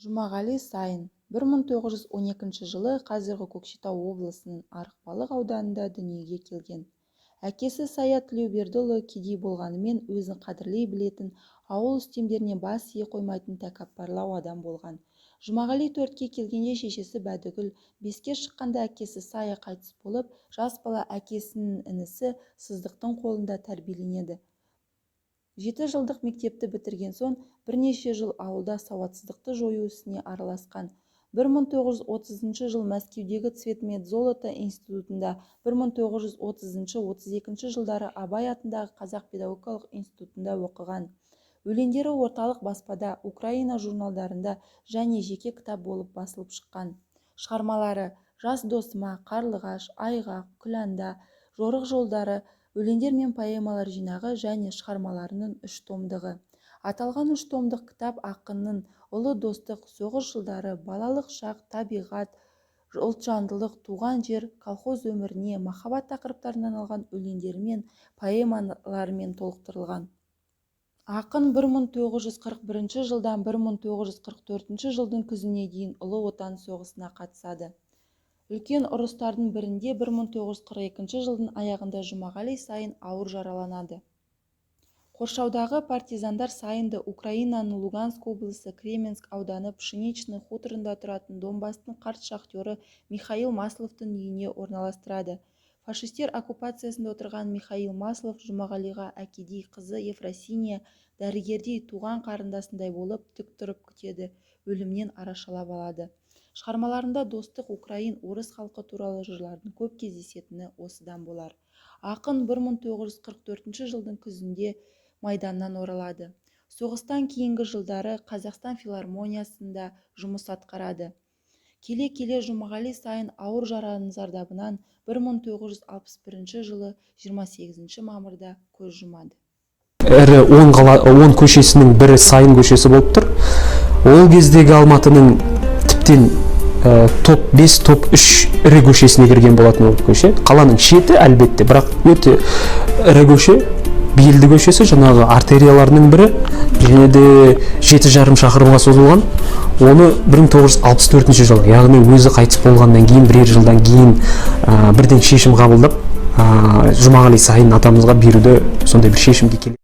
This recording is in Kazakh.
Жұмағали Сайын 1912 жылы қазіргі Көкшетау облысының Арықбалық ауданында дүниеге келген. Әкесі Саят Тілеубердіұлы кедей болғанымен өзін қадірлей білетін, ауыл үстемдеріне бас ие қоймайтын тәкаппарлау адам болған. Жұмағали 4-ке келгенде шешесі Бәдігүл, 5-ке шыққанда әкесі Сая қайтыс болып, жас бала әкесінің інісі Сыздықтың қолында тәрбиеленеді. 7 жылдық мектепті бітірген соң бірнеше жыл ауылда сауатсыздықты жою ісіне араласқан. 1930 жыл Мәскеудегі Цветмет золото институтында, 1930-32 жылдары Абай атындағы Қазақ педагогикалық институтында оқыған. Өлеңдері орталық баспада, Украина журналдарында және жеке кітап болып басылып шыққан. Шығармалары: Жас досыма, Қарлығаш, Айғақ, Күләнда, Жорық жолдары, өлеңдер мен поэмалар жинағы және шығармаларының 3 томдығы. Аталған 3 томдық кітап ақынның ұлы достық, соғыс жылдары, балалық шақ, табиғат, ұлтжандылық, туған жер, колхоз өміріне, махаббат тақырыптарынан алған өлеңдері мен поэмаларымен толықтырылған. Ақын 1941 жылдан 1944 жылдың күзіне дейін Ұлы Отан соғысына қатысады. Үлкен ұрыстардың бірінде 1942 жылдың аяғында Жұмағали Сайын ауыр жараланады. Қоршаудағы партизандар Сайынды Украинаның Луганск облысы Кременск ауданы Пшеничный хуторында тұратын Донбасстың қарт шахтері Михаил Масловтың үйіне орналастырады. Фашистер оккупациясында отырған Михаил Маслов Жұмағалиға әкедей, қызы Ефросиния дәрігердей, туған қарындасындай болып тік тұрып күтеді, өлімнен арашалап алады. Шығармаларында достық, украин, орыс халқы туралы жырлардың көп кездесетіні осыдан болар. Ақын 1944 жылдың күзінде Майданнан оралады. Соғыстан кейінгі жылдары Қазақстан филармониясында жұмыс атқарады. Келе-келе Жұмағали Сайын ауыр жараның зардабынан 1961 жылы 28 мамырда көз жұмады. Ірі 10 көшесінің бірі Сайын көшесі болып тұр. Ол кездегі Алматының тіптен топ 5, топ 3 ірі көшесіне кірген болатын ол көше. Қаланың шеті әлбетте, бірақ өте ірі көше. Бейілді көшесі жаңағы артерияларының бірі, және де 7,5 шақырымға созылған. Оны 1964 жылы, яғни өзі қайтыс болғаннан кейін, бірер жылдан кейін бірден шешім қабылдап, Жұмағали Сайын атамызға беруді сондай бір шешімге келді.